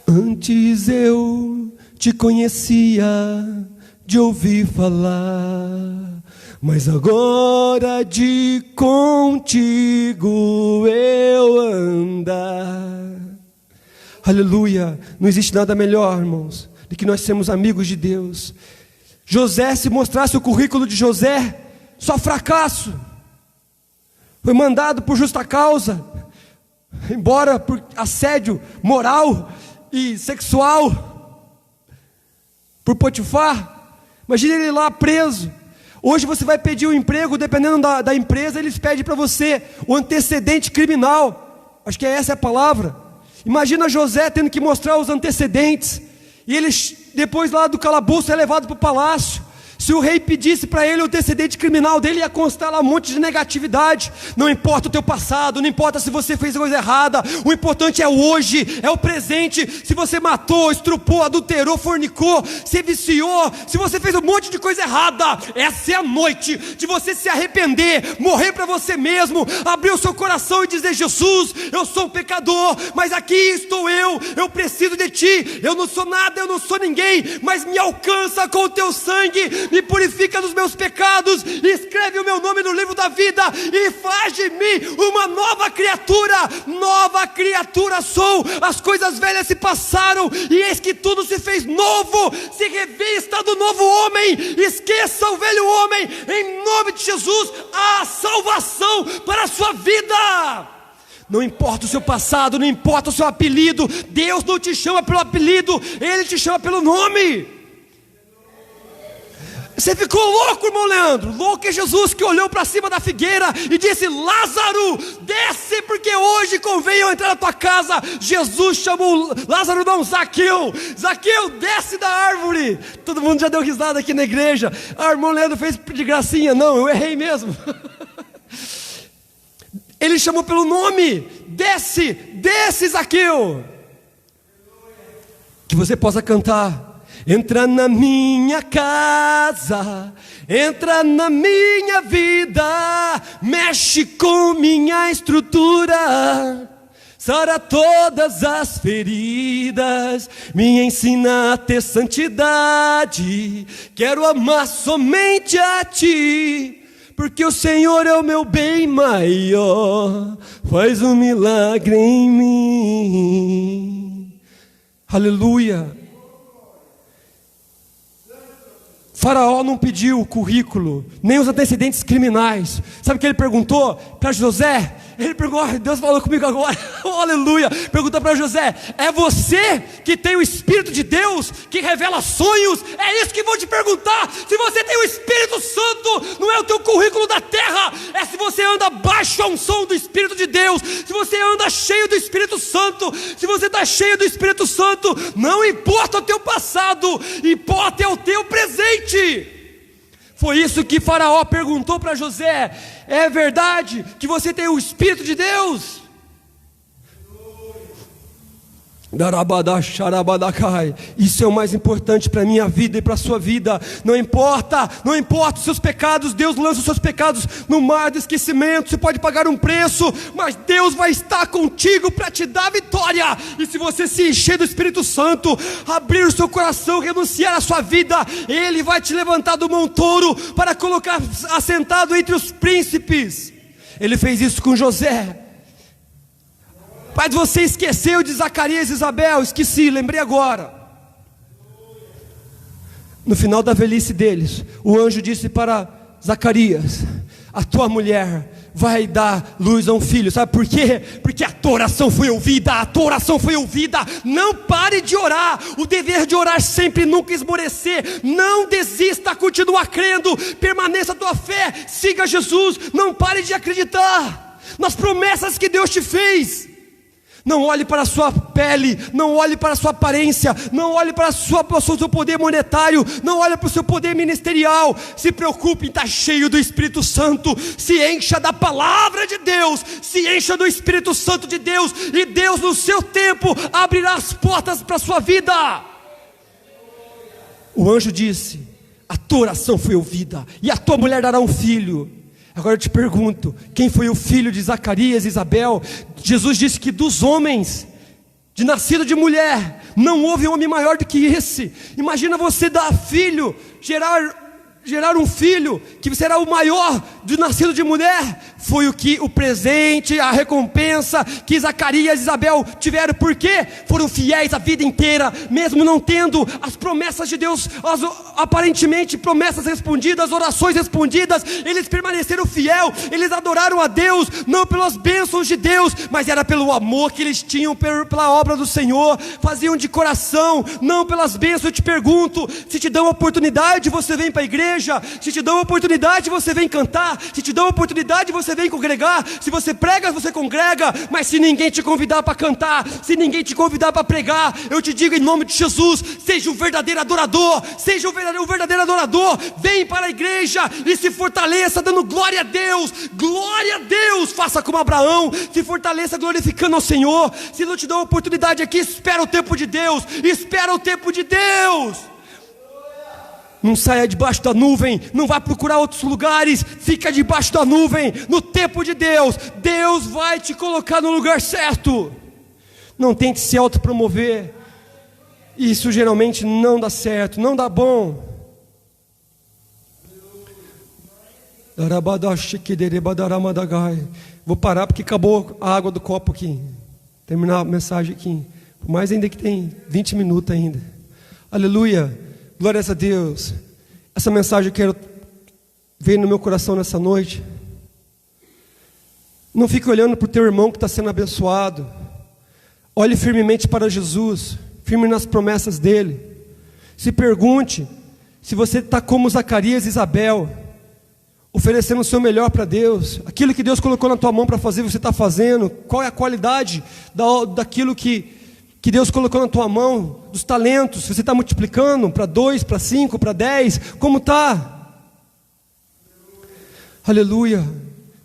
Antes eu te conhecia de ouvir falar, mas agora de contigo eu andar. Aleluia. Não existe nada melhor, irmãos, do que nós sermos amigos de Deus. José, se mostrasse o currículo de José, só fracasso. Foi mandado por justa causa, embora por assédio moral e sexual, por Potifar. Imagina ele lá preso. Hoje você vai pedir um emprego, dependendo da empresa, eles pedem para você o antecedente criminal. Acho que essa é a palavra. Imagina José tendo que mostrar os antecedentes, e ele depois lá do calabouço é levado para o palácio. Se o rei pedisse para ele o antecedente criminal dele, ia constar lá um monte de negatividade. Não importa o teu passado, não importa se você fez coisa errada, o importante é o hoje, é o presente. Se você matou, estrupou, adulterou, fornicou, se viciou, se você fez um monte de coisa errada, essa é a noite de você se arrepender, morrer para você mesmo, abrir o seu coração e dizer: Jesus, eu sou um pecador, mas aqui estou eu preciso de Ti, eu não sou nada, eu não sou ninguém, mas me alcança com o Teu sangue, me purifica dos meus pecados, escreve o meu nome no livro da vida e faz de mim uma nova criatura sou, as coisas velhas se passaram e eis que tudo se fez novo. Se revista do novo homem, esqueça o velho homem, em nome de Jesus há salvação para a sua vida. Não importa o seu passado, não importa o seu apelido, Deus não te chama pelo apelido, Ele te chama pelo nome. Você ficou louco, irmão Leandro? Louco é Jesus que olhou para cima da figueira e disse: Lázaro, desce, porque hoje convém eu entrar na tua casa. Jesus chamou Lázaro, não, Zaqueu, desce da árvore. Todo mundo já deu risada aqui na igreja. Irmão Leandro fez de gracinha. Não, eu errei mesmo. Ele chamou pelo nome: desce, Zaqueu. Que você possa cantar: entra na minha casa, entra na minha vida, mexe com minha estrutura, sara todas as feridas, me ensina a ter santidade, quero amar somente a Ti, porque o Senhor é o meu bem maior, faz um milagre em mim. Aleluia. Faraó não pediu o currículo, nem os antecedentes criminais. Sabe o que ele perguntou para José? Ele perguntou: Deus falou comigo agora, oh, aleluia. Perguntou para José: é você que tem o Espírito de Deus, que revela sonhos? É isso que vou te perguntar. Se você tem o Espírito Santo, não é o teu currículo da terra, é se você anda baixo a unção do Espírito de Deus, se você anda cheio do Espírito Santo. Se você está cheio do Espírito Santo, não importa o teu passado, importa é o teu presente. Foi isso que Faraó perguntou para José: é verdade que você tem o Espírito de Deus? Isso é o mais importante para a minha vida e para a sua vida. Não importa os seus pecados. Deus lança os seus pecados no mar do esquecimento. Você pode pagar um preço, mas Deus vai estar contigo para te dar vitória. E se você se encher do Espírito Santo, abrir o seu coração, renunciar à sua vida, Ele vai te levantar do montouro para colocar assentado entre os príncipes. Ele fez isso com José. Mas você esqueceu de Zacarias e Isabel. Esqueci, lembrei agora. No final da velhice deles, o anjo disse para Zacarias: a tua mulher vai dar luz a um filho. Sabe por quê? Porque a tua oração foi ouvida. Não pare de orar. O dever de orar sempre, nunca esmorecer. Não desista, continua crendo. Permaneça a tua fé, siga Jesus. Não pare de acreditar nas promessas que Deus te fez. Não olhe para a sua pele, não olhe para a sua aparência, não olhe para o seu poder monetário, não olhe para o seu poder ministerial. Se preocupe em estar cheio do Espírito Santo. Se encha da palavra de Deus, se encha do Espírito Santo de Deus, e Deus no seu tempo abrirá as portas para a sua vida. O anjo disse: a tua oração foi ouvida, e a tua mulher dará um filho. Agora eu te pergunto: quem foi o filho de Zacarias e Isabel? Jesus disse que dos homens, de nascido de mulher, não houve homem maior do que esse. Imagina você dar filho, gerar um filho que será o maior do nascido de mulher. Foi o presente, a recompensa que Zacarias e Isabel tiveram. Por quê? Foram fiéis a vida inteira, mesmo não tendo as promessas de Deus, aparentemente promessas respondidas, orações respondidas. Eles permaneceram fiel, eles adoraram a Deus, não pelas bênçãos de Deus, mas era pelo amor que eles tinham pela obra do Senhor. Faziam de coração, não pelas bênçãos. Eu te pergunto: se te dão a oportunidade, você vem para a igreja? igreja. Se te dão a oportunidade, você vem cantar. Se te dão a oportunidade, você vem congregar. Se você prega, você congrega. Mas se ninguém te convidar para cantar, se ninguém te convidar para pregar, eu te digo em nome de Jesus, seja um verdadeiro adorador. Seja um verdadeiro adorador. Vem para a igreja e se fortaleça dando glória a Deus. Glória a Deus. Faça como Abraão, se fortaleça glorificando ao Senhor. Se não te dão a oportunidade aqui, espera o tempo de Deus. Espera o tempo de Deus. Não saia debaixo da nuvem, não vá procurar outros lugares, fica debaixo da nuvem, no tempo de Deus. Deus vai te colocar no lugar certo. Não tente se autopromover. Isso geralmente não dá certo, não dá bom. Vou parar porque acabou a água do copo aqui. Terminar a mensagem aqui. Por mais ainda que tem 20 minutos ainda. Aleluia. Glórias a Deus. Essa mensagem eu quero ver no meu coração nessa noite. Não fique olhando para o teu irmão que está sendo abençoado. Olhe firmemente para Jesus. Firme nas promessas dele. Se pergunte se você está como Zacarias e Isabel, oferecendo o seu melhor para Deus. Aquilo que Deus colocou na tua mão para fazer, você está fazendo. Qual é a qualidade daquilo que Deus colocou na tua mão, dos talentos? Você está multiplicando para 2, para 5, para 10? Como está? Aleluia.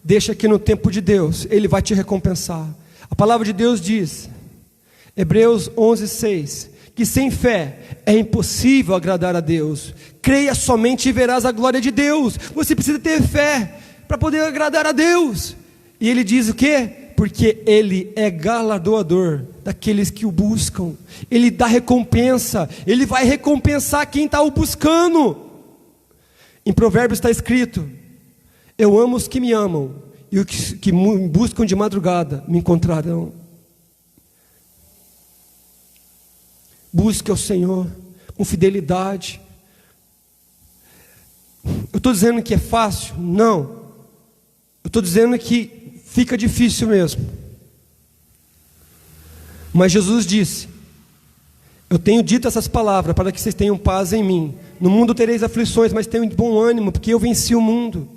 Deixa que no tempo de Deus Ele vai te recompensar. A palavra de Deus diz, Hebreus 11:6, que sem fé é impossível agradar a Deus. Creia somente e verás a glória de Deus. Você precisa ter fé para poder agradar a Deus. E ele diz o quê? Porque Ele é galardoador daqueles que o buscam. Ele dá recompensa. Ele vai recompensar quem está o buscando. Em Provérbios está escrito, eu amo os que me amam, e os que me buscam de madrugada me encontrarão. Busque ao Senhor com fidelidade. Eu estou dizendo que é fácil? Não. Eu estou dizendo que fica difícil mesmo. Mas Jesus disse, eu tenho dito essas palavras para que vocês tenham paz em mim. No mundo tereis aflições, mas tenham bom ânimo, porque eu venci o mundo.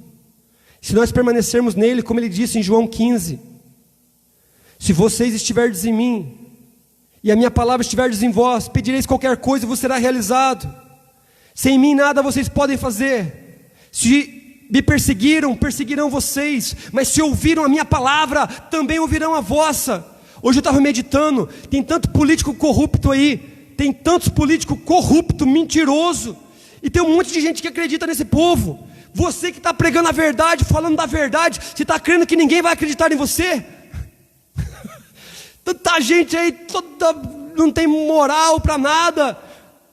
Se nós permanecermos nele, como ele disse em João 15, se vocês estiverdes em mim, e a minha palavra estiverdes em vós, pedireis qualquer coisa e vos será realizado. Sem mim nada vocês podem fazer. Se me perseguiram, perseguirão vocês, mas se ouviram a minha palavra, também ouvirão a vossa. Hoje eu estava meditando, tem tanto político corrupto aí, tem tantos políticos corrupto, mentiroso, e tem um monte de gente que acredita nesse povo. Você que está pregando a verdade, falando da verdade, você está crendo que ninguém vai acreditar em você? Tanta gente aí, não tem moral para nada,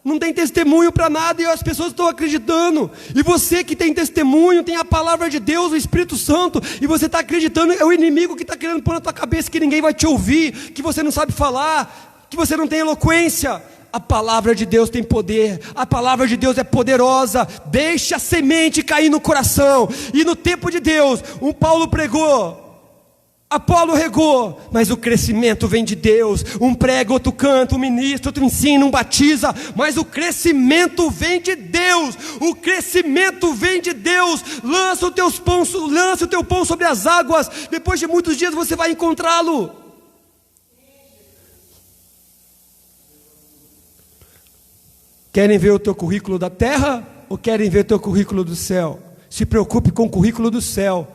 não tem testemunho para nada, e as pessoas estão acreditando. E você que tem testemunho, tem a palavra de Deus, o Espírito Santo, e você está acreditando, é o inimigo que está querendo pôr na tua cabeça que ninguém vai te ouvir, que você não sabe falar, que você não tem eloquência. A palavra de Deus tem poder, a palavra de Deus é poderosa. Deixa a semente cair no coração. E no tempo de Deus, um Paulo pregou, Apolo regou, mas o crescimento vem de Deus. Um prega, outro canta, um ministra, outro ensina, um batiza, mas o crescimento vem de Deus. O crescimento vem de Deus. Lança o teu pão sobre as águas. Depois de muitos dias você vai encontrá-lo. Querem ver o teu currículo da terra ou querem ver o teu currículo do céu? Se preocupe com o currículo do céu.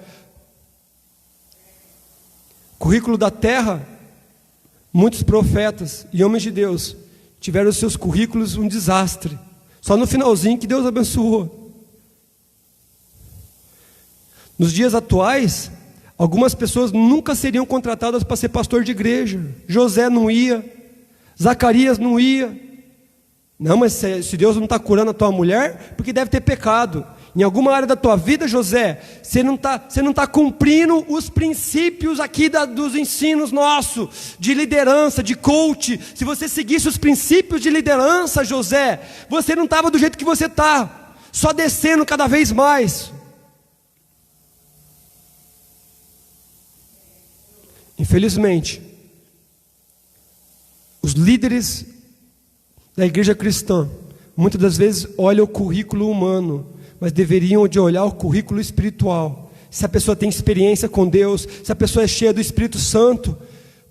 Currículo da terra, muitos profetas e homens de Deus tiveram os seus currículos um desastre. Só no finalzinho que Deus abençoou. Nos dias atuais, algumas pessoas nunca seriam contratadas para ser pastor de igreja. José não ia, Zacarias não ia. Não, mas se Deus não está curando a tua mulher, porque deve ter pecado. Em alguma área da tua vida, José, você não tá cumprindo os princípios aqui dos ensinos nossos, de liderança, de coach. Se você seguisse os princípios de liderança, José, você não estava do jeito que você está, só descendo cada vez mais. Infelizmente, os líderes da igreja cristã, muitas das vezes olham o currículo humano, mas deveriam de olhar o currículo espiritual. Se a pessoa tem experiência com Deus, se a pessoa é cheia do Espírito Santo.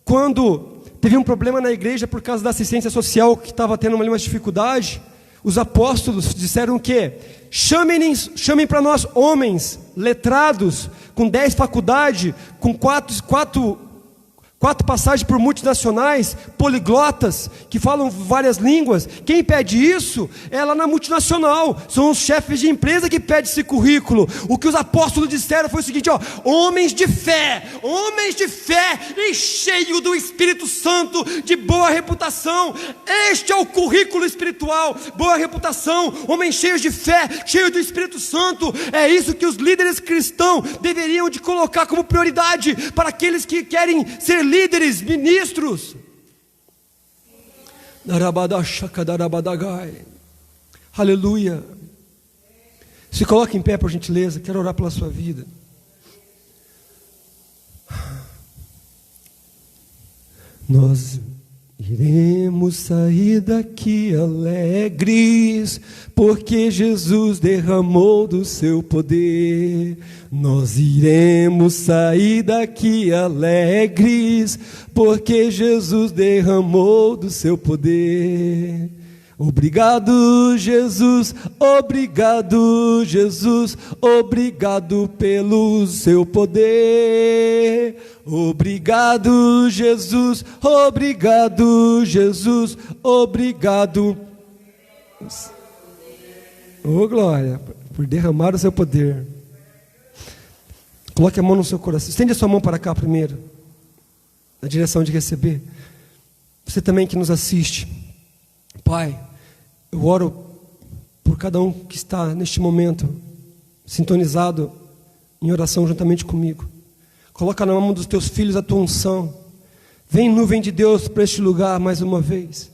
Quando teve um problema na igreja por causa da assistência social, que estava tendo uma dificuldade, os apóstolos disseram o quê? Chamem para nós homens letrados, com 10 faculdades, com quatro passagens por multinacionais, poliglotas, que falam várias línguas. Quem pede isso é lá na multinacional, são os chefes de empresa que pedem esse currículo. O que os apóstolos disseram foi o seguinte, homens de fé e cheio do Espírito Santo, de boa reputação. Este é o currículo espiritual, boa reputação, homens cheios de fé, cheios do Espírito Santo. É isso que os líderes cristãos deveriam de colocar como prioridade para aqueles que querem ser líderes, ministros. Aleluia. Se coloque em pé, por gentileza. Quero orar pela sua vida. Nós iremos sair daqui alegres, porque Jesus derramou do seu poder. Nós iremos sair daqui alegres, porque Jesus derramou do seu poder. Obrigado, Jesus, obrigado, Jesus, obrigado pelo seu poder. Obrigado, Jesus, obrigado, Jesus, obrigado. Oh, glória, por derramar o seu poder. Coloque a mão no seu coração. Estende a sua mão para cá primeiro, na direção de receber. Você também que nos assiste. Pai, eu oro por cada um que está neste momento sintonizado em oração juntamente comigo. Coloca na mão dos teus filhos a tua unção. Vem nuvem de Deus para este lugar mais uma vez.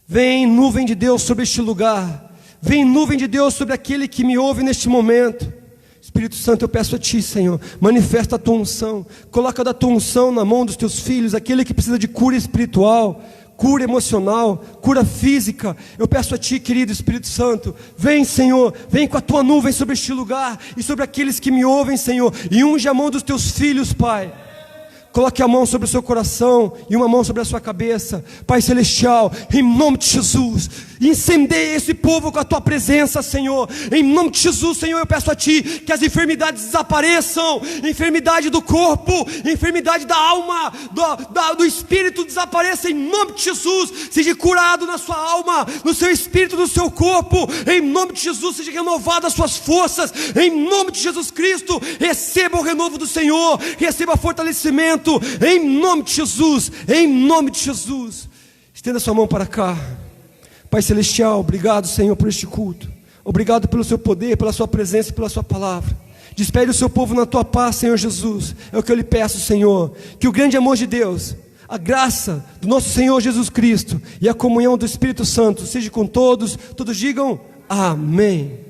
Vem nuvem de Deus sobre este lugar. Vem nuvem de Deus sobre aquele que me ouve neste momento. Espírito Santo, eu peço a Ti, Senhor, manifesta a Tua unção. Coloca da Tua unção na mão dos Teus filhos, aquele que precisa de cura espiritual, cura emocional, cura física. Eu peço a Ti, querido Espírito Santo, vem, Senhor, vem com a Tua nuvem sobre este lugar e sobre aqueles que me ouvem, Senhor, e unge a mão dos Teus filhos, Pai. Coloque a mão sobre o seu coração e uma mão sobre a sua cabeça. Pai Celestial, em nome de Jesus, incendeia esse povo com a Tua presença, Senhor. Em nome de Jesus, Senhor, eu peço a Ti que as enfermidades desapareçam. Enfermidade do corpo, enfermidade da alma, do espírito desapareça em nome de Jesus. Seja curado na sua alma, no seu espírito, no seu corpo. Em nome de Jesus, seja renovado as suas forças. Em nome de Jesus Cristo, receba o renovo do Senhor, receba fortalecimento. Em nome de Jesus, em nome de Jesus. Estenda sua mão para cá. Pai Celestial, obrigado, Senhor, por este culto. Obrigado pelo seu poder, pela sua presença e pela sua palavra. Despede o seu povo na tua paz, Senhor Jesus. É o que eu lhe peço, Senhor. Que o grande amor de Deus, a graça do nosso Senhor Jesus Cristo e a comunhão do Espírito Santo seja com todos. Todos digam amém.